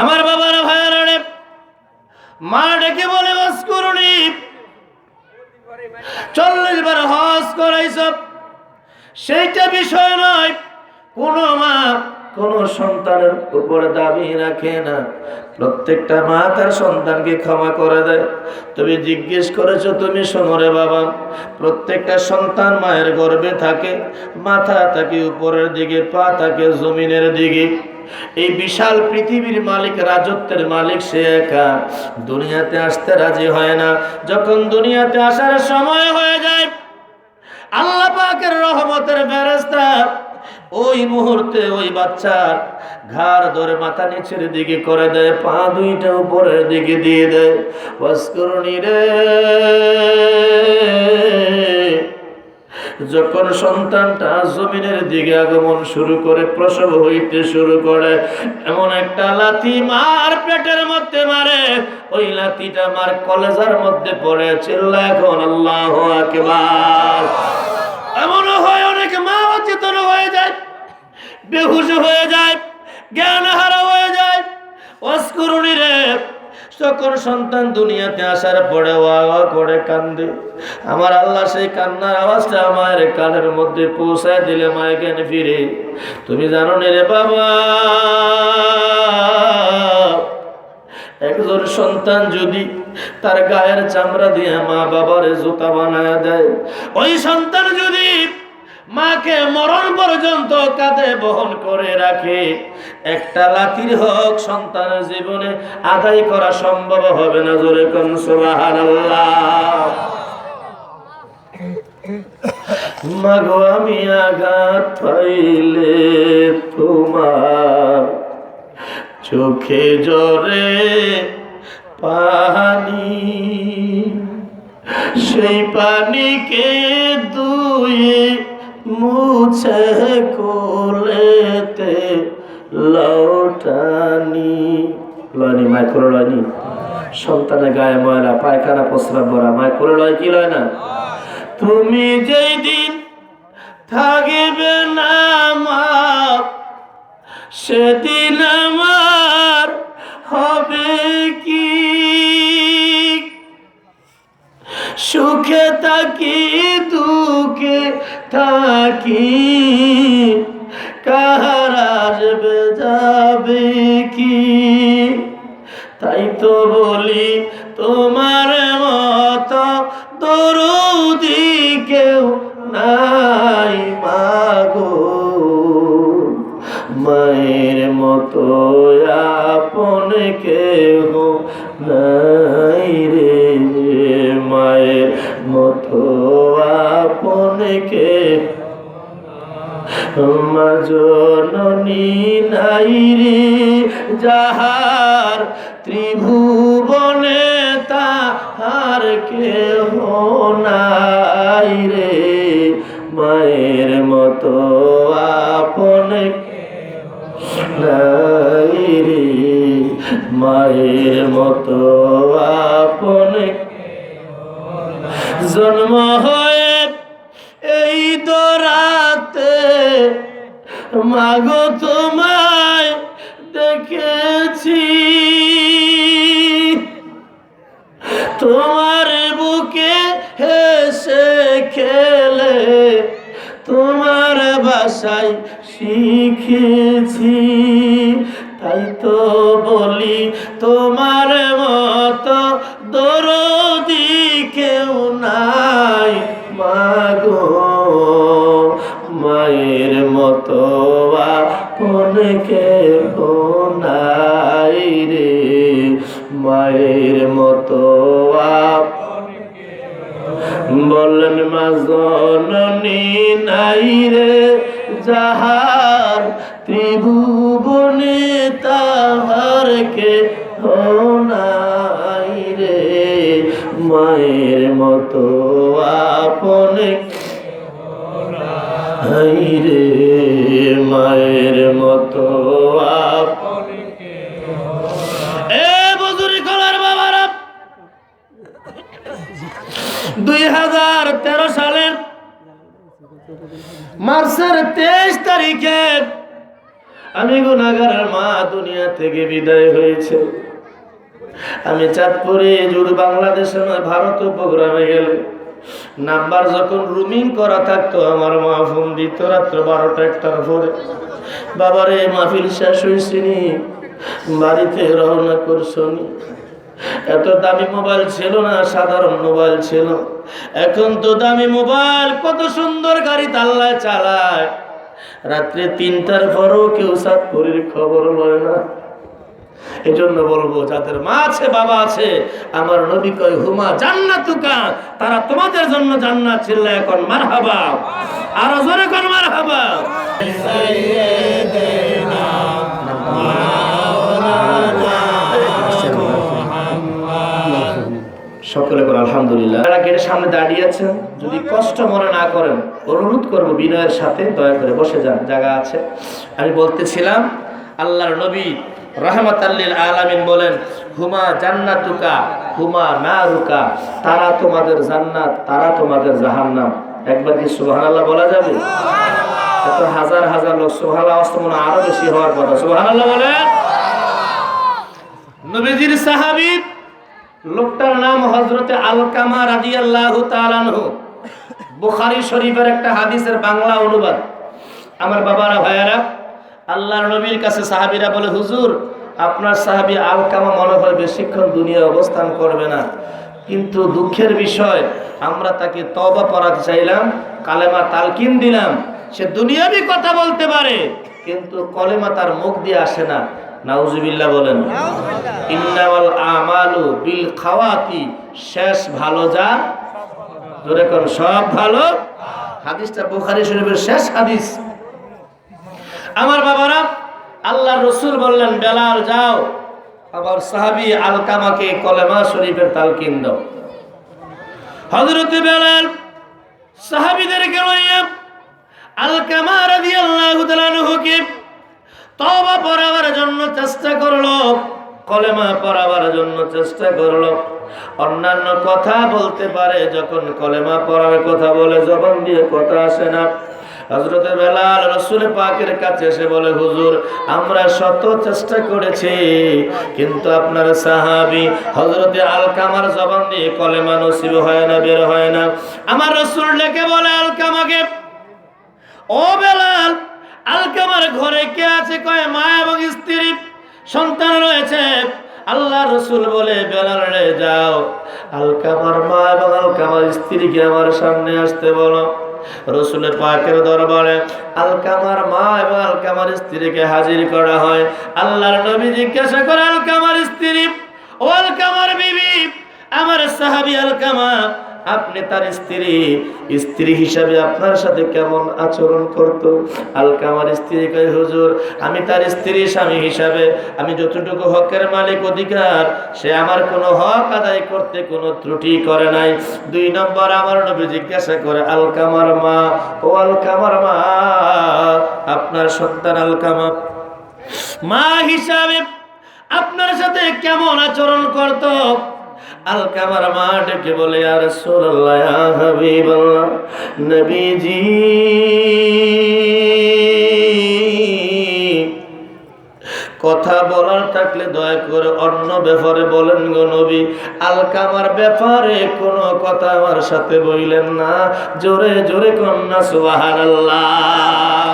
আমার বাবার ভাইয়ারে মা ডেকে বলে ওয়াজকুরুনি 40 বার হজ করাইছ, সেইটা বিষয় নয়। কোন মা কোন সন্তানের উপর দাবি রাখে না, প্রত্যেকটা মা তার সন্তানকে ক্ষমা করে দেয়। তুমি জিজ্ঞেস করেছো, তুমি শোনো রে বাবা, প্রত্যেকটা সন্তান মায়ের গর্ভে থাকে, মাথা থাকে উপরের দিকে, পা থাকে জমিনের দিকে। এই বিশাল পৃথিবীর মালিক, রাজত্বের মালিক সে একা, দুনিয়াতে আসতে রাজি হয় না। যখন দুনিয়াতে আসার সময় হয়ে যায়, আল্লাহ পাকের রহমতের ফেরেশতা ওই মুহূর্তে ওই বাচ্চার ঘাড় ধরে মাথা নিচের দিকে করে দেয়, পা দুইটা উপরের দিকে দিয়ে দেয়। ওয়াজকুরুনি রে, যখন সন্তানটা জমিনের দিকে আগমন শুরু করে, প্রসব হইতে শুরু করে, এমন একটা লাথি মার পেটের মধ্যে মারে, ওই লাথিটা মার কলেজার মধ্যে পড়ে, চিল্লায় এখন আল্লাহু আকবার। এমনও হয় অনেক মা অচেতন হয়ে যায়, বেহুশ হয়ে যায়, জ্ঞান হারা হয়ে যায়। ওয়াজকুরুনি রে, যখন সন্তান দুনিয়াতে আসার পরে ওয়া ওয়া করে কান্দে, আমার আল্লাহ সেই কান্নার আওয়াজটা আমার কানের মধ্যে পৌঁছায় দিলে মায়ের জ্ঞান ফিরে। তুমি জানো না রে বাবা, একজন সন্তান যদি তার গায়ের চামড়া দিয়ে মা বাবারে জুতা বানায় দেয়, ওই সন্তান যদি মাকে মরণ পর্যন্ত কাঁধে বহন করে রাখে, একটা লাঠির হক সন্তানের জীবনে আদায় করা সম্ভব হবে না। জোরে কোন সুবহানাল্লাহ। মাগো আমি আঘাত পাইলে তোমার চোখে জরে পানি, সেই পানিকে ধুয়ে মুছে কোলেতে লটানি। লয়নি মায় করে লয়নি, সন্তানের গায়ে ময়লা, পায়খানা প্রস্রাব ভরা, মায় করে লয় কি লয় না? তুমি যেই দিন থাকবে না মা, সেদিন আমার হবে কি? সুখে থাকি দুঃখে থাকি, কাহার আসবে যাবে কি? তাই তো বলি তোমার মতো দরদি কেউ নাই মাগো, মায়ের মতো আপন কেউ নাই রে, মায়ের মতো আপন কেউ মা জননী নাই রে, যাহার ত্রিভুবনে তাহার কেহ নাই রে, মায়ের মতো আপন নাই রে, মায়ের মতো আপন। জন্ম হয়ে এই দরাতে মাগো তোমায় দেখেছি, তোমার বুকে হেসে খেলে তোমার বাসায় শিখেছি। তাই তো বলি তোমার মতো দরদি কেউ নাই মাগো, মায়ের মতো আপন কেউ নাই রে, মায়ের মতো বলেন মা জননী নাই রে, যাহার ত্রিভুবনে তাহার কেহ নাই রে, মায়ের মতো আপন নাই রে, মায়ের মতো আপন। এ বুজুর্গ কলার বাবারা, 2013 সালের মার্চের 23 তারিখে আমি গুনাহগারের মা দুনিয়া থেকে বিদায় হয়েছে। আমি চাঁদপুরে জুড়ে বাংলাদেশে নয় ভারত প্রোগ্রামে গেলে নাম্বার যখন রুমিং করা থাকতো আমার মা ফোন দিত রাত্র 12টা-1টার পরে, বাবারে মাহফিল শেষ হয়েছিনি, বাড়িতে রওনা করছনি। এত দামি মোবাইল ছিল না, সাধারণ মোবাইল ছিল। এখন তো দামি মোবাইল, কত সুন্দর গাড়ি আল্লাহ চালায়। রাত্রে 3টার পরও কেউ চাঁদপুরের খবর লয় না। এই জন্য বলবো, যাদের মা আছে বাবা আছে, আমার নবী কয় হুমা জান্নাতুকা, তারা তোমাদের জন্য জান্নাত। চিল্লা এখন মারহাবা, আর জোরে কোন মারহাবা। সকলে করে আলহামদুলিল্লাহ। যারা গেটের সামনে দাঁড়িয়ে আছেন, যদি কষ্ট মনে না করেন, অনুরোধ করবো বিনয়ের সাথে দয়া করে বসে যান, জায়গা আছে। আমি বলতেছিলাম, আল্লাহর নবী রাহমাতাল লিল আলামিন বলেন, হুমা জান্নাতুকা হুমা নারুকা, তারা তোমাদের জান্নাত, তারা তোমাদের জাহান্নাম। একবার কি সুবহানাল্লাহ বলা যাবে? এত হাজার হাজার লোক সুবহানাল্লাহ আসতে মনে আরো বেশি হওয়ার কথা। সুবহানাল্লাহ বলেন। নবীজির সাহাবী, লোকটার নাম হযরতে আলকামা রাদিয়াল্লাহু তাআলা আনহু। বুখারী শরীফের একটা হাদিসের বাংলা অনুবাদ। আমার বাবারা ভাইয়ারা, আল্লাহর নবীর কাছে সাহাবীরা বলে, হুজুর আপনার সাহাবী আলকামা মনে হয় বেশিক্ষণ দুনিয়ায় অবস্থান করবে না, কিন্তু দুঃখের বিষয় আমরা তাকে তওবা পড়াতে চাইলাম, কালেমা তালকিন দিলাম, সে দুনিয়াবি কথা বলতে পারে কিন্তু কলেমা তার মুখ দিয়ে আসে না। নাউজুবিল্লাহ বলেন। ইন্নামাল আমালু বিল খাওয়াতি, শেষ ভালো যার, জোরে কোন সব ভালো। হাদিসটা বুখারী শরীফের শেষ হাদিস। আমার বাবারা, আল্লাহর রাসূল বললেন, বেলাল যাও আমার সাহাবী আলকামাকে কলেমা শরীফের তালকিন দাও। হযরত বেলাল সাহাবীদেরকে লইয়া আলকামা রাদিয়াল্লাহু তাআলা আনহুকে তওবা পড়াবার জন্য চেষ্টা করলো, কলেমা পড়াবার জন্য চেষ্টা করলো। অন্যান্য কথা বলতে পারে, যখন কলেমা পড়ার কথা বলে জবান দিয়ে কথা আসে না। হযরত বেলাল রাসূল পাকের কাছে এসে বলে, হুজুর আমরা শত চেষ্টা করেছি কিন্তু আপনার সাহাবী হযরতে আলকামার জবান দিয়ে কলেমা নসিব হয় না, বের হয় না। আমার রাসূল ডেকে বলে আলকামাকে, ও বেলাল, আলকামার ঘরে কে আছে? কয় মা এবং স্ত্রী, সন্তান রয়েছে। আল্লাহ রাসূল বলে, বেলাল রে যাও আলকামার মা এবং আলকামার স্ত্রীকে আমার সামনে আসতে বলো। রাসূলের পাকের দরবারে আলকামার মা এবং আলকামার স্ত্রীকে হাজির করা হয়। আল্লাহর নবী জিজ্ঞাসা করে, আলকামার স্ত্রী, ও আলকামার বিবি, আমার সাহাবী আলকামা, আপনি তার স্ত্রী হিসাবে আপনার সাথে কেমন আচরণ করত? আলকামার স্ত্রী কয়, হুজুর আমি তার স্ত্রী স্বামী হিসাবে আমি যতটুকু হকের মালিক অধিকার, সে আমার কোনো হক আদায় করতে কোনো ত্রুটি করে নাই। 2 নম্বর আমার নবী জিজ্ঞাসা করে, আলকামার মা, ও আলকামার মা, আপনার সন্তান আলকামা মা হিসাবে আপনার সাথে কেমন আচরণ করত? আলকামার মা ডেকে বলে, ইয়া রাসূলুল্লাহ, ইয়া হাবিবাল্লাহ, নবীজি কথা বলার থাকলে দয়া করে অন্য ব্যাপারে বলেন গো নবী, আলকামার ব্যাপারে কোনো কথা আমার সাথে বললেন না। জোরে জোরে কন্যা সুবহানাল্লাহ।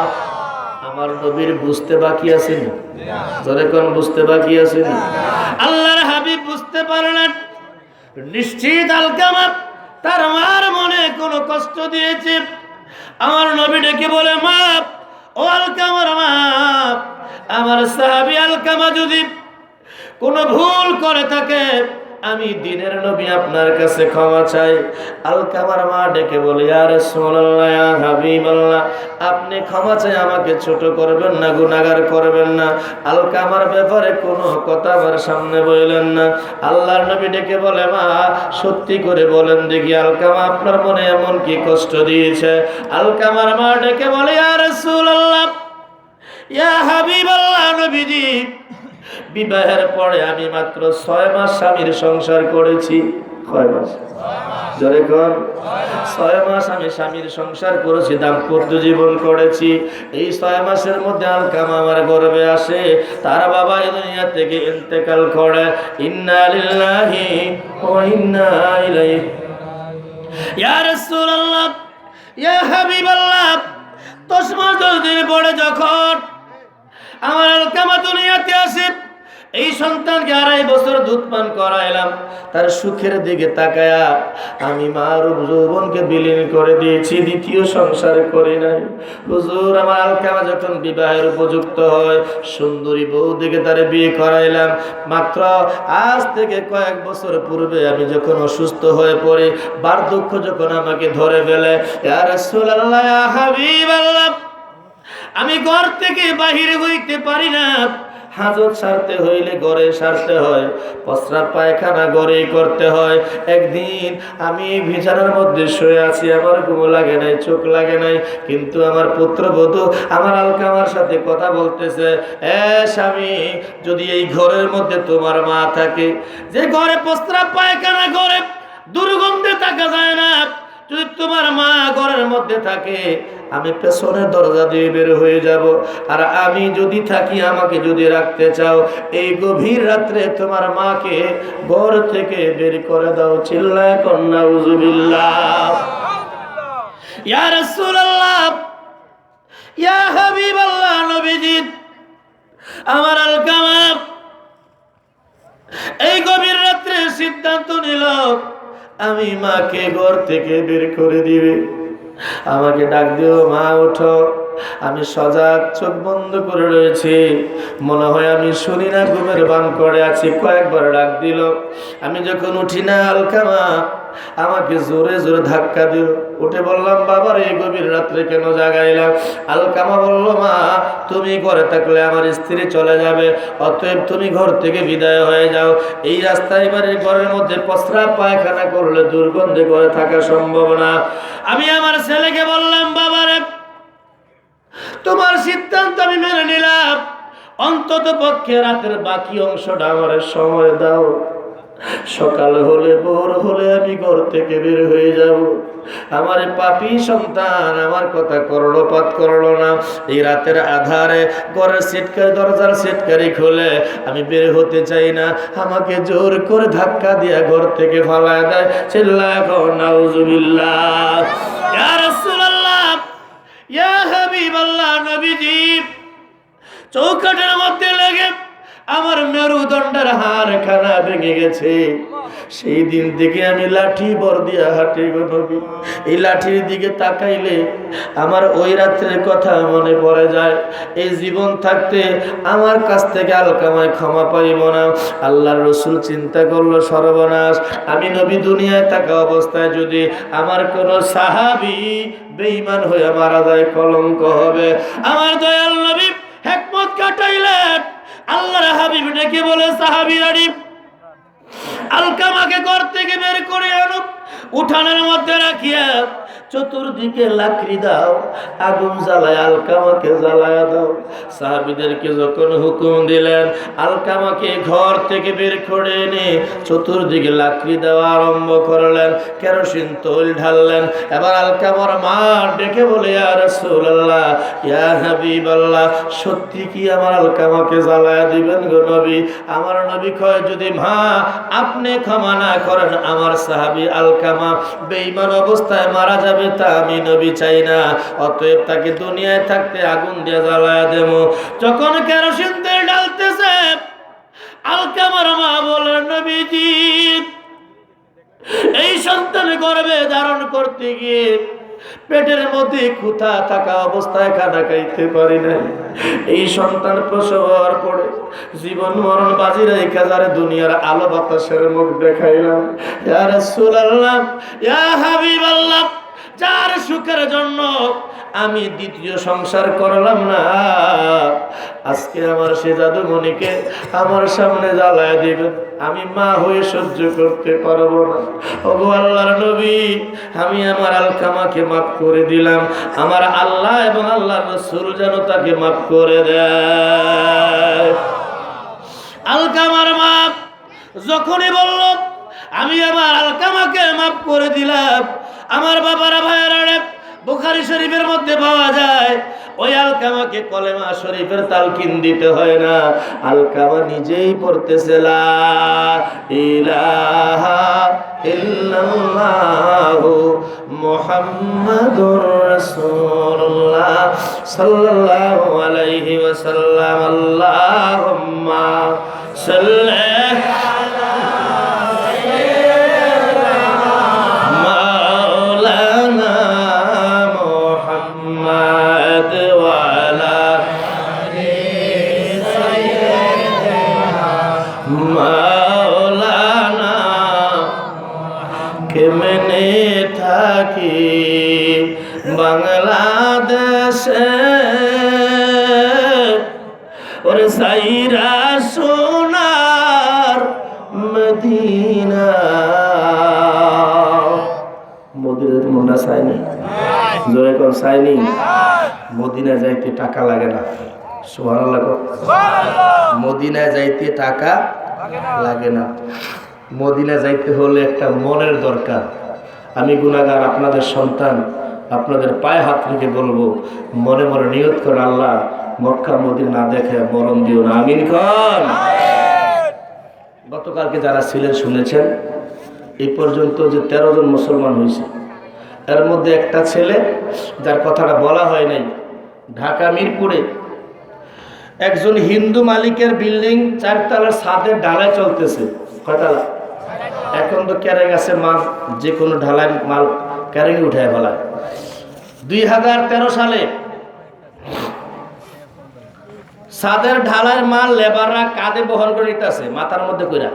আমার নবীর বুঝতে বাকি আছে না? জোরে কোন বুঝতে বাকি আছে না? আল্লাহর হাবিব বুঝতে পারলেন নিশ্চিত আলকামা তার মার মনে কোনো কষ্ট দিয়েছে। আমার নবী ডেকে বলে, মা, ও আলকামার মা, আমার সাহাবী আলকামা যদি কোনো ভুল করে থাকে, আমি দিনের নবী আপনার কাছে ক্ষমা চাই। আলকামার মা ডেকে বলে, ইয়া রাসূলুল্লাহ, ইয়া হাবিবাল্লাহ, আপনি ক্ষমা চাই আমাকে ছোট করবেন না, গুনাহগার করবেন না। আলকামার ব্যাপারে কোনো কথা আমার সামনে বললেন না। আল্লাহর নবী ডেকে বলে, মা, সত্যি করে বলেন দেখি আলকামা আপনার মনে এমন কি কষ্ট দিয়েছে? আলকামার মা ডেকে বলে, ইয়া রাসূলুল্লাহ, ইয়া হাবিবাল্লাহ, নবীজি বিবাহের পরে আমি মাত্র 6 মাস স্বামীর সংসার করেছি। কয় মাস? জোরে কোন? 6 মাস আমি স্বামীর সংসার করেছি, দাম্পত্য জীবন করেছি। এই 6 মাসের মধ্যে আলকামা আমার গর্ভে আসে, তার বাবা এই দুনিয়া থেকে ইন্তেকাল করে। ইন্না লিল্লাহি ওয়া ইন্না ইলাইহি। ইয়া রাসূলুল্লাহ, ইয়া হাবিবাল্লাহ, 10 মাস 10 দিন পরে যখন আমার আলকামা দুনিয়াতে আসে, এই সন্তানকে 2.5 বছর দুধ পান করাইলাম, তার সুখের দিকে তাকায়া আমি মার যৌবনকে বিলীন করে দিয়েছি, দ্বিতীয় সংসার করি নাই। হুজুর, আমার আলকামা যখন বিবাহের উপযুক্ত হয়, সুন্দরী বউ দিকে তারে বিয়ে করাইলাম। মাত্র আজ থেকে কয়েক বছর পূর্বে আমি যখন অসুস্থ হয়ে পড়ি, বার্ধক্য যখন আমাকে ধরে ফেলে, ইয়া রাসূলুল্লাহ, ইয়া হাবিবাল্লাহ, আমি ঘর থেকে বাহিরে হইতে পারি না। হাজত সারতে হইলে ঘরে সারতে হয়, প্রস্রাব পায়খানা ঘরেই করতে হয়। একদিন আমি বিছানার মধ্যে শুয়ে আছি, আমার ঘুম লাগে নাই, চোখ লাগে নাই, কিন্তু আমার পুত্রবধূ আমার আলকামার সাথে কথা বলতেছে, এ স্বামী, যদি এই ঘরের মধ্যে তোমার মা থাকে, যে ঘরে প্রস্রাব পায়খানা ঘরে দুর্গন্ধে থাকা যায় না, যদি তোমার মা ঘরের মধ্যে থাকে, আমি পেছনের দরজা দিয়ে বের হয়ে যাব। আর আমি যদি থাকি, আমাকে যদি রাখতে চাও, এই গভীর রাত্রে তোমার মাকে ঘর থেকে বের করে দাও। চিল্লায় কন্যা উযুবিল্লাহ। ইয়া রাসূলুল্লাহ, ইয়া হাবিবাল্লাহ, নবীজি, আমার আলকামা এই গভীর রাত্রে সিদ্ধান্ত নিল আমি মাকে ঘর থেকে বের করে দিবে। আমাকে ডাক দিও, মা ওঠো। আমি সজাগ, চোখ বন্ধ করে রয়েছি, মনে হয় আমি শুনি না, ঘুমের ভান করে আছি। কয়েকবার ডাক দিল, আমি যখন উঠি না, আলকামা আমাকে জোরে জোরে ধাক্কা দিল। উঠে বললাম, বাবার এই গভীর রাত্রে কেন জাগাইলাম? আলকামা বলল, মা, তুমি ঘরে থাকলে আমার স্ত্রী চলে যাবে, অতএব তুমি ঘর থেকে বিদায় হয়ে যাও। এই রাস্তায় বাড়ির ঘরের মধ্যে প্রস্রাব পায়খানা করলে দুর্গন্ধে ঘরে থাকা সম্ভব না। আমি আমার ছেলেকে বললাম, বাবারে, তোমার সিদ্ধান্ত আমি মেনে নিলাম, অন্তত পক্ষে রাতের বাকি অংশটা আমার সময় দাও। সকাল হলে, ভোর হলে আমি ঘর থেকে বের হয়ে যাব। আমার পাপী সন্তান আমার কথা কর্ণপাত করলো না। এই রাতের আধারে ঘরের সিটকারি, দরজার সিটকারি খুলে আমি বের হতে চাই না, আমাকে জোর করে ধাক্কা দিয়া ঘর থেকে ফালায় দেয়। চিল্লায় নাউজুবিল্লাহ। ইয়া রাসূলুল্লাহ, ইয়া হাবিবাল্লাহ, নবীজি, চৌকাঠের মধ্যে লেগে আমার মেরুদণ্ডের হাড়খানা ভেঙে গেছে। সেই দিন থেকে আমি লাঠি বর দিয়া হাঁটি গো নবী। এই লাঠির দিকে তাকাইলে আমার ওই রাত্রের কথা মনে পড়ে যায়। এই জীবন থাকতে আমার কাছ থেকে আলকামায় ক্ষমা পাইব না। আল্লাহর রাসূল চিন্তা করলো, সর্বনাশ, আমি নবী দুনিয়ায় থাকা অবস্থায় যদি আমার কোন সাহাবী বেঈমান হয়ে মারা যায়, কলঙ্ক হবে। আমার দয়াল নবী হিকমত কাটাইলেন, আল্লাহর হাবিব ডেকে বলে, সাহাবীরা, আলকামাকে ঘর থেকে বের করে আনো, উঠানের মধ্যে রাখিয়া চতুর্দিকে লাকড়ি দাও, আগুন জ্বালায় আলকামাকে জ্বালায়া দাও। সাহাবীদেরকে যখন হুকুম দিলেন, আলকামাকে ঘর থেকে বের করে এনে চতুর্দিকে লাকড়ি দেওয়া আরম্ভ করলেন, কেরোসিন তৈল ঢাললেন। এবার আলকামার মা ডেকে বলে, ইয়া রাসূলুল্লাহ, ইয়া হাবিবাল্লাহ, সত্যি কি আমার আলকামাকে জ্বালায়া দিবেন গো নবী? আমার নবী কয়, যদি মা আপনি ক্ষমা না করেন, আমার সাহাবী আলকামা বেঈমান অবস্থায় মারা যাবে, তা আমি নবী চাই না। অতএব তাকে দুনিয়ায় থাকতে আগুন দিয়ে জ্বালায়া দেব। যখন কেরোসিন তেল ঢালতেছে, আলকামার মা বলেন, নবীজি, এই সন্তান গর্ভে ধারণ করতে গিয়ে পেটের মধ্যে ক্ষুধা থাকা অবস্থায় খানা খাইতে পারি না। এই সন্তান প্রসব হওয়ার পরে জীবন মরণ বাজি রেখে যারে দুনিয়ার আলো বাতাসের মুখ দেখাইলাম। ইয়া রাসূলুল্লাহ, ইয়া হাবিবাল্লাহ, যার সুখের জন্য আমি দ্বিতীয় সংসার করলাম না, আজকে আমার সে জাদুমণিকে আমার সামনে জ্বালায় দিবেন, আমি মা হয়ে সহ্য করতে পারবো না। ওগো আল্লাহর নবী, আমি আমার আলকামাকে মাফ করে দিলাম, আমার আল্লাহ এবং আল্লাহর রাসূল যেন তাকে মাফ করে দেয়। আলকামার মা যখনই বলল আমি আমার আলকামাকে মাফ করে দিলাম। আমার বাবারা ভাইয়ারা, বুখারী শরীফের মধ্যে পাওয়া যায় ওই আলকামাকে কলেমা শরীফের তালকিন দিতে হয় না, আলকামা নিজেই পড়তেছে লা ইলাহা ইল্লাল্লাহু মুহাম্মাদুর রাসূলুল্লাহ সাল্লাল্লাহু আলাইহি ওয়াসাল্লাম। আল্লাহুম্মা সাল্লি কেমনে থাকি বাংলাদেশে ওরে সাইরা সোনার মদিনা। মদিনাতে মনে চাইনি, জোরে কোন চাইনি। মদিনা যাইতে টাকা লাগে না, সুবহানাল্লাহ। মদিনা যাইতে টাকা লাগে না। মদিনা যাইতে হলে একটা মনের দরকার। আমি গুনাহগার, আপনাদের সন্তান, আপনাদের পায়ে হাত রেখে বলবো, মনে মনে নিয়ত করে আল্লাহ মক্কা মদিনা না দেখে মরণ দিও না। আমিন কোন। গতকালকে যারা ছিলেন শুনেছেন, এই পর্যন্ত যে 13 জন মুসলমান হয়েছে, এর মধ্যে একটা ছেলে যার কথাটা বলা হয় নাই, ঢাকা মিরপুরে একজন হিন্দু মালিকের বিল্ডিং 4 তলার ছাদের ঢালাই চলতেছে। কয়তলা? এখন তো ক্যারেং আছে, মাল যে কোনো ঢালাই মাল ক্যারেং উঠায় ফেলায়। 2013 সালে ছাদের ঢালাইয়ের মাল লেবাররা কাঁধে বহন করে নিতেছে, মাথার মধ্যে কইরা,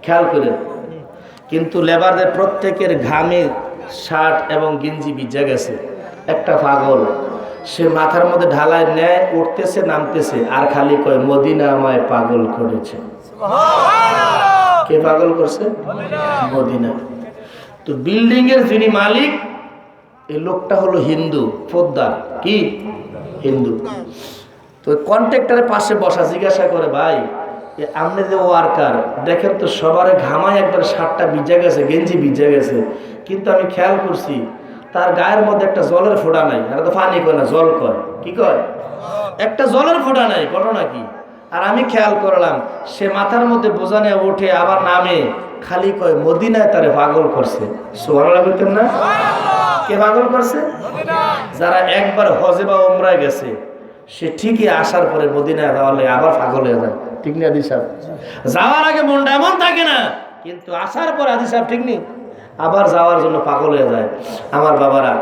খেয়াল করে। কিন্তু লেবারদের প্রত্যেকের ঘামে শার্ট এবং গেঞ্জি ভিজে গেছে। একটা পাগল, সে মাথার মধ্যে ঢালাই নেয়, উঠতেছে নামতেছে, আর খালি কয় মদিনা আমায় পাগল করেছে। কে পাগল করছে? মদিনা। তো বিল্ডিং এর যিনি মালিক, এই লোকটা হলো হিন্দু, পোদ্দার। কি হিন্দু? তো কন্ট্রাক্টরের পাশে বসা, জিজ্ঞাসা করে, ভাই আপনি যে ওয়ার্কার, দেখেন তো সবার ঘামায় একবার শার্টটা ভিজে গেছে, গেঞ্জি ভিজে গেছে, কিন্তু আমি খেয়াল করছি তার গায়ের মধ্যে একটা জলের ফোঁটা নাই। আর তো পানি কয় না, জল কয়। কি কয়? একটা জলের ফোঁটা নাই। ঘটনা কি? আর আমি খেয়াল করলাম সে মাথার মধ্যে বোঝা নিয়ে ওঠে, আবার নামে, খালি কয় মদিনায় তারে পাগল করছে। সুবহানাল্লাহ বলতেন না? কে পাগল করছে? যারা একবার হজে বা উমরায় গেছে, সে ঠিকই আসার পরে মদিনায় যাওয়ার লাগে আবার পাগল হয়ে যায়। ঠিক নেই আদি সাহেব? যাওয়ার আগে মনটা এমন থাকে না, কিন্তু আসার পর আদি সাহেব ঠিক নেই, আবার যাওয়ার জন্য পাগল হয়ে যায়। আমার বাবারা,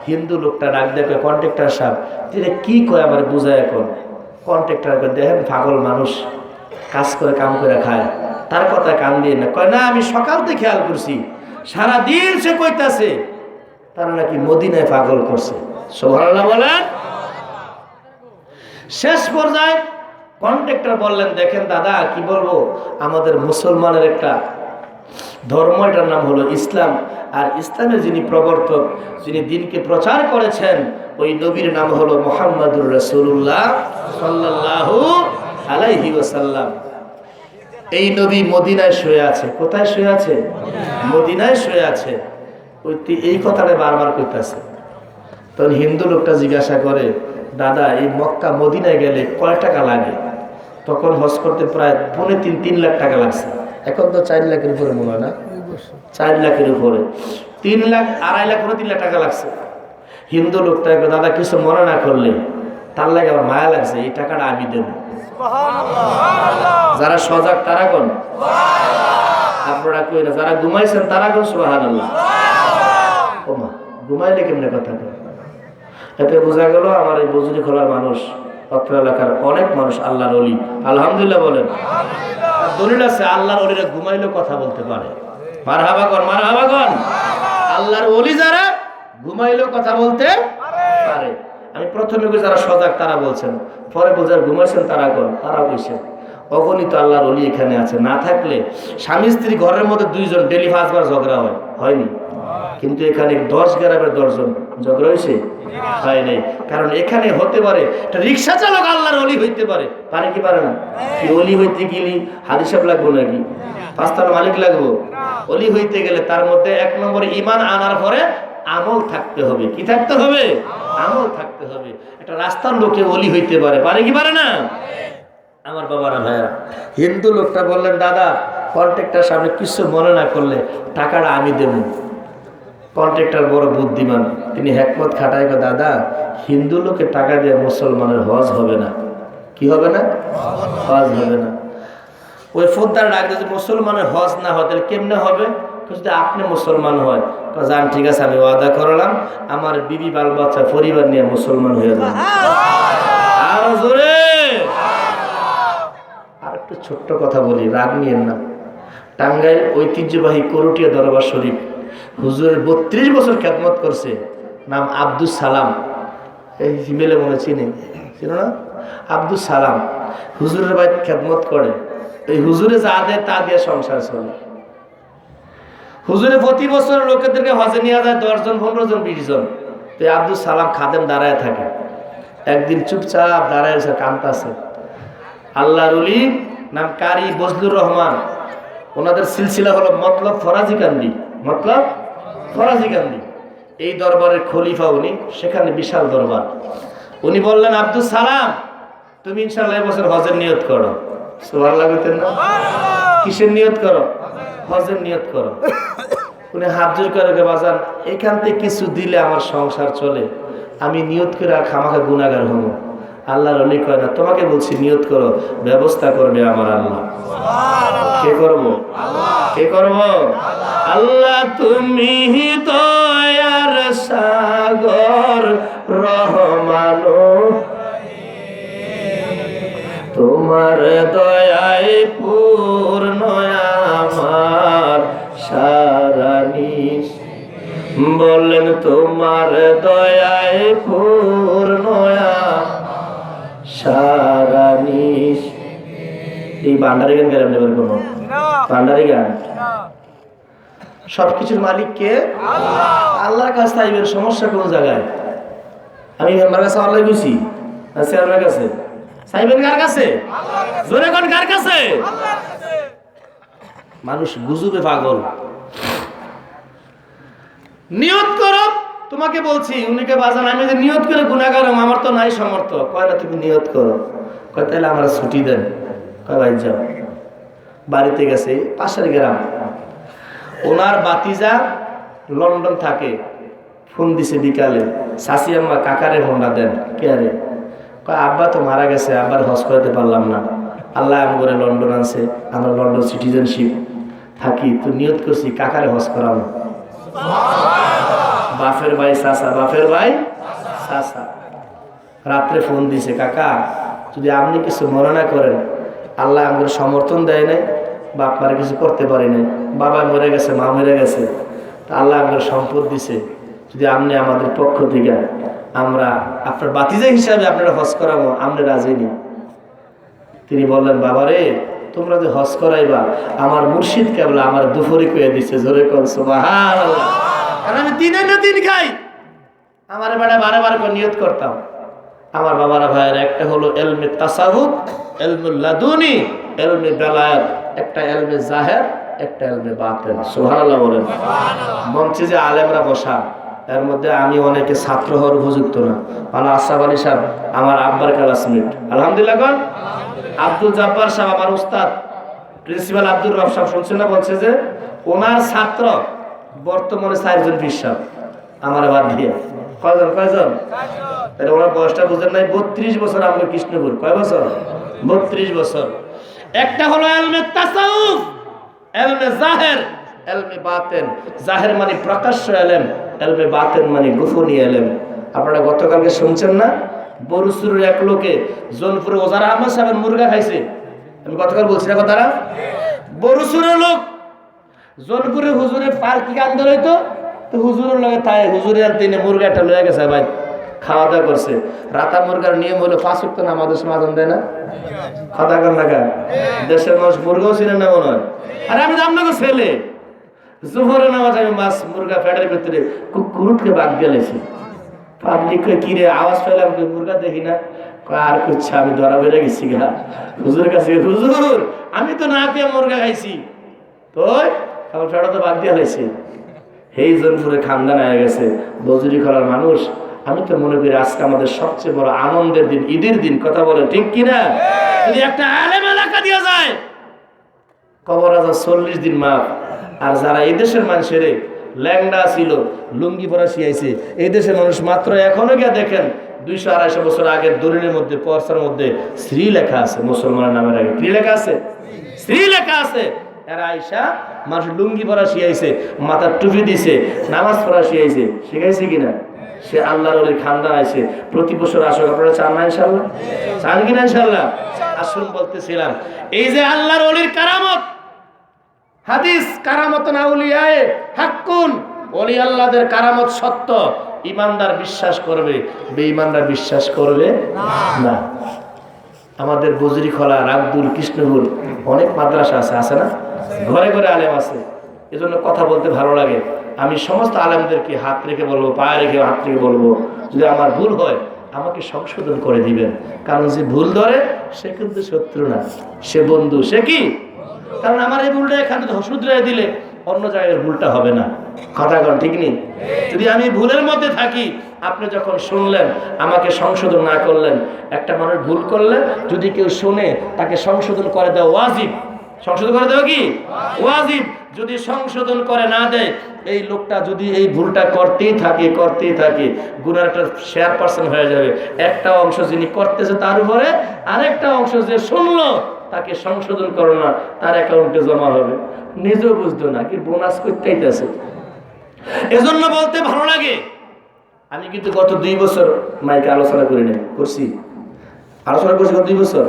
হিন্দু লোকটা ডাক দেখে, কন্ট্রাক্টর সাহেব তিনি কি কয় আমার বুঝায়। এখন কন্ট্রাক্টরকে দেখেন পাগল মানুষ, কাজ করে কাম করে খায়, তার কথা কান দিয়ে না। কয় না, আমি সকাল থেকে খেয়াল করছি সারাদিন সে কইতাছে তারা নাকি মদিনায় পাগল করছে। সুবহানাল্লাহ বলেন। শেষ পর্যায়ে কন্ট্রাক্টর বললেন, দেখেন দাদা কি বলবো, আমাদের মুসলমানের একটা ধর্ম, এটার নাম হলো ইসলাম। আর ইসলামের যিনি প্রবর্তক, যিনি দিনকে প্রচার করেছেন, ওই নবীর নাম হলো মুহাম্মাদুর রাসূলুল্লাহ সাল্লাল্লাহু আলাইহি ওয়াসাল্লাম। এই নবী মদিনায় শুয়ে আছে। কোথায় শুয়ে আছে? মদিনায় শুয়ে আছে। ওই এই কথাটা বারবার কইতাছে। তখন হিন্দু লোকটা জিজ্ঞাসা করে, দাদা এই মক্কা মদিনায় গেলে কয় টাকা লাগে? তখন হজ করতে প্রায় 3.5 লাখ টাকা লাগছে। এখন তো 4 লাখের উপরে মনে হয় না, 4 লাখের উপরে, 3 লাখ, 2.5 লাখ, 3 লাখ টাকা লাগছে। হিন্দু লোকটা, দাদা কিছু মনে না করলে, তার লাগে আমার মায়া লাগছে, এই টাকাটা আমি দেব। যারা সজাগ তারা কোন? আপনারা কই না, যারা ঘুমাইছেন তারা কোন? সুবহানাল্লাহ। ওমা, ঘুমাইলে কেমনে কথা কয়? এতে বোঝা গেল আমার এই বজুরি খোলার মানুষ, অত্র এলাকার অনেক মানুষ আল্লাহর ওলি। আলহামদুলিল্লাহ বলেন। দলিল আছে, আল্লাহর ওলিরা ঘুমাইলেও কথা বলতে পারে। মারহাবা কর, মারহাবা কর। আল্লাহর ওলি যারা ঘুমাইলেও কথা বলতে পারে। আমি প্রথমে যারা সজাগ তারা বলছেন, পরে বোঝার ঘুমাইছেন তারা কোন? তারা বলছেন। অগণিত আল্লাহর ওলি এখানে আছে। না থাকলে স্বামী স্ত্রী ঘরের মধ্যে 2 জন ডেলি 5 বার ঝগড়া হয়নি? কিন্তু এখানে 10 গ্রামের 10 জন ঝগড়া হয়েছে, হয় নাই। কারণ এখানে হতে পারে একটা রিক্সা চালক আল্লাহর ওলি হইতে পারে, পারে কি পারে না? কি ওলি হইতে গেলে হাদিস সাহেব লাগবো নাকি? পাঁচতলা মালিক লাগবো? ওলি হইতে গেলে তার মধ্যে 1 নম্বরে ঈমান আনার পরে আমল থাকতে হবে। কি থাকতে হবে? আমল থাকতে হবে। একটা রাস্তার লোকে ওলি হইতে পারে, পারে কি পারে না? আমার বাবারা ভাইয়া, হিন্দু লোকটা বললেন, দাদা কন্ট্রাক্টর সামনে কিছু মনে না করলে টাকাটা আমি দেব। কন্ট্রাক্টর বড় বুদ্ধিমান, তিনি হেকমত খাটায়, দাদা হিন্দু লোকে টাকা দিয়ে মুসলমানের হজ হবে না। কি হবে না? হজ হবে না। ওই ফোদ্দার ডাক দিয়ে মুসলমানের হজ না হয় তাহলে কেমনে হবে? যদি আপনি মুসলমান হয়, যান ঠিক আছে, আমি ওয়াদা করলাম আমার বিবি বাল বাচ্চা পরিবার নিয়ে মুসলমান হয়ে যাবে। আর জোরে আর একটু ছোট্ট কথা বলি, রাগ নিয়েন না। টাঙ্গাইল ঐতিহ্যবাহী করটিয়া দরবার শরীফ হুজুরের 32 বছর খেদমত করছে, নাম আব্দুল সালাম। এই হিমেলে মনে চিনে না? আব্দুল সালাম হুজুরের ভাই খেদমত করে। এই হুজুরে যা দেয় তা দিয়ে সংসার চলে। হুজুরে প্রতি বছর লোকেদেরকে হজে নিয়ে যায় 10 জন 15 জন 20 জন। তো আব্দুল সালাম খাদেম দাঁড়ায় থাকে। একদিন চুপচাপ দাঁড়ায় কাঁদতেছে। আল্লাহর ওলি নাম কারি বজলুর রহমান, ওনাদের সিলসিলা হলো মতলব ফরাজি কান্দি। মতলব ফরাজি কান্দি এই দরবারের খলিফা উনি, সেখানে বিশাল দরবার। উনি বললেন, আব্দুল সালাম তুমি ইনশাআল্লাহ এবছর হজের নিয়ত করো। সুবহানাল্লাহ বলতেন না? কিসের নিয়ত করো? হজের নিয়ত করো। উনি হাত জোর করে বাজান, এখান থেকে কিছু দিলে আমার সংসার চলে, আমি নিয়ত করে আর খামাখা গুনাহগার হব। আল্লাহর ওলি কয় না, তোমাকে বলছি নিয়ত করো, ব্যবস্থা করবে আমার আল্লাহ। কে করব? কে করব? আল্লাহ তুমি দয়ার সাগর রহমান, তোমার দয়ায় পূর্ণ আমার সারা নিশ। বললেন তোমার দয়ায় পূর্ণ সারা নিশ। এই ভান্ডারি গান গেলাম নেবার কোনো ভান্ডারি গান? সবকিছুর মালিক কে? আল্লাহর কাছে চাইবেন। সমস্যা কোন জায়গায়? আমি মেম্বার কাছে আল্লাহ গেছি, আছে আল্লাহর কাছে চাইবেন কার কাছে? জোরে কোন কার কাছে? মানুষ গুজবে পাগল। নিয়ত করো, তোমাকে বলছি। উনিকে বাজান আমি যে নিয়ত করে গুনাহগার, আমার তো নাই সামর্থ্য। কয় না তুমি নিয়ত করো। কয় তাহলে আমার ছুটি দেন। কয় ভাই যাও। বাড়িতে গেছে, পাশের গ্রাম। ওনার বাতিজা লন্ডন থাকে, ফোন দিছে বিকালে, শাশি আম্মা কাকারে ফোনটা দেন। কে আরে? কয় আব্বা তো মারা গেছে, আব্বার হজ করাতে পারলাম না, আল্লাহ আম করে লন্ডন আনছে, আমরা লন্ডন সিটিজেনশিপ থাকি, তো নিয়ত করছি কাকারে হজ করাবো। বাপের ভাই চাচা, বাপের ভাই চাচা রাত্রে ফোন দিছে, কাকা যদি আপনি কিছু মনে না করেন, আল্লাহ আমাদের সমর্থন দেয় নাই, বাপ মারা কিছু করতে পারি নাই, বাবা মরে গেছে, মা মরে গেছে, তা আল্লাহ আমাদের সম্পদ দিছে, যদি আপনি আমাদের পক্ষ থেকে আমরা আপনার বাতিজা হিসাবে আপনারা হজ করাবো, আমরা রাজি নি। তিনি বললেন, বাবা রে তোমরা যে হজ করাইবা, আমার মুর্শিদ কেবলা আমার দুপুরে কয়ে দিচ্ছে। জোরে কর সুবহানাল্লাহ। কারণ আমি দিনে না দিন খাই, আমার বেড়া বারে বারে করে নিয়ত করতাম। আমার বাবারা ভাইয়ের একটা হলো এলমে তাসাউফ, এলমুল লাদুনি, এলমে বেলায়াত, একটা এলমে জাহের, একটা এলমে বাতিন। সুবহানাল্লাহ বলেন। মঞ্চে যে আলেমরা বসা, এর মধ্যে আমি অনেকে ছাত্র হওয়ার উপযুক্ত না। মাওলানা আশরাফ আলী সাহেব আমার আব্বার ক্লাসমেট, আলহামদুলিল্লাহ। কোন আব্দুল জব্বার সাহেব আমার উস্তাদ, প্রিন্সিপাল আব্দুর রব সাহেব শুনছেন না? বলছে যে ওনার ছাত্র বর্তমানে 4 জন পীর সাহেব, আমার বাদ দিয়ে। কয়জন? কয়জন? তাহলে ওনার বয়সটা বুঝেন নাই। 32 বছর আমরা কৃষ্ণপুর। কয় বছর? 32 বছর। একটা হলো এলমে তাসাউফ, এলমে জাহের, এলমে বাতিন। জাহের মানে প্রকাশ্য এলেম, এলমে বাতিন মানে গোপনীয় এলেম। আপনারা গতকালকে শুনছেন না, বরুসুরের এক লোকে জোনপুরে ওজার আহমদ সাহেবের মুরগা খাইছে। আমি গতকাল বলছি না কথাটা? বরুসুরের লোক জোনপুরে হুজুরের পালকি কান্দল হইতো, তো হুজুরের লগে তাই হুজুরে আর তিনি মুরগাটা লয়ে গেছে ভাই, খাওয়া দাওয়া করছে। রাতা মুরগার নিয়ম হলো 5 ওয়াক্ত নামাজের সময় আযান দেয় না? খাওয়া কর না। দেশের মানুষ মুরগাও ছিলেন না মনে হয়। আরে আমি আপনাকে ছেলে, জোহরে নামাজ আমি মাছ মুরগা ফেডার ভিতরে কুকুরকে বাদ গেলেছি। পাবলিক কি রে আওয়াজ পেলাম, মুরগা দেখি না, আর করছে আমি ধরা বেড়ে গেছি গা হুজুরের কাছে। হুজুর আমি তো না পেয়ে মুরগা খাইছি, তো আমার ফেডা তো বাদ দিয়ে হয়েছে। এই জনপুরে খানদান হয়ে গেছে বজুরি খোলার মানুষ। আমি তো মনে করি আজকে আমাদের সবচেয়ে বড় আনন্দের দিন, ঈদের দিন। কথা বলে ঠিক কিনা? যদি একটা আলেম এলাকা দিয়ে যায় কবর আজাব 40 দিন মাপ। আর যারা এই দেশের মানুষের ল্যাংডা ছিল লুঙ্গি পরা শিয়াইছে, এই দেশের মানুষ মাত্র এখনো গিয়ে দেখেন 200-250 বছর আগের দলিলের মধ্যে পর্সার মধ্যে শ্রী লেখা আছে, মুসলমানের নামের আগে কি লেখা আছে? শ্রী লেখা আছে। এরা আইসা মানুষ লুঙ্গি পরা শিয়াইছে, মাথার টুপি দিছে, নামাজ পড়া শিয়াইছে। শিখাইছে কিনা? সে আল্লাহর ওলির খানদান আছে। প্রতি বছর আসুক, আপনারা চান না ইনশাল্লাহ? চান কিনা ইনশাল্লাহ? আসুন বলতেছিলাম, এই যে আল্লাহর ওলির কারামত, হাদিস কারামত আউলিয়ায়ে হাক্কুন, ওলি আল্লাহদের কারামত সত্য। ইমানদার বিশ্বাস করবে, বেঈমানরা বিশ্বাস করবে না। আমাদের বজরি খোলা, রাগদুল, কৃষ্ণপুর অনেক মাদ্রাসা আছে, আছে না? ঘরে ঘরে আলেম আছে। এজন্য কথা বলতে ভালো লাগে। আমি সমস্ত আলেমদেরকে হাত রেখে বলবো, পায়ে রেখে হাত রেখে বলবো, যদি আমার ভুল হয় আমাকে সংশোধন করে দিবেন। কারণ যে ভুল ধরে সে কিন্তু শত্রু না, সে বন্ধু। সে কি? কারণ আমার এই ভুলটা এখানে শুধরে দিলে অন্য জায়গায় ভুলটা হবে না। কথা কন ঠিক নেই? যদি আমি ভুলের মধ্যে থাকি, আপনি যখন শুনলেন আমাকে সংশোধন না করলেন, একটা মানুষ ভুল করলে যদি কেউ শুনে তাকে সংশোধন করে দেওয়া ওয়াজিব। সংশোধন করে দেওয়া কি ওয়াজিব? যদি সংশোধন করে না দেয়, এই লোকটা যদি এই ভুলটা করতেই থাকে গুনার একটা % হয়ে যাবে। একটা অংশ যিনি করতেছে তার উপরে আরেকটা অংশ যে শুনলো তাকে সংশোধন করো না, তার অ্যাকাউন্টে জমা হবে। নিজেও বুঝতো না কি বোনাস করতেই আছে। এজন্য বলতে ভালো লাগে। আমি কিন্তু গত 2 বছর মাইকে আলোচনা করছি গত 2 বছর।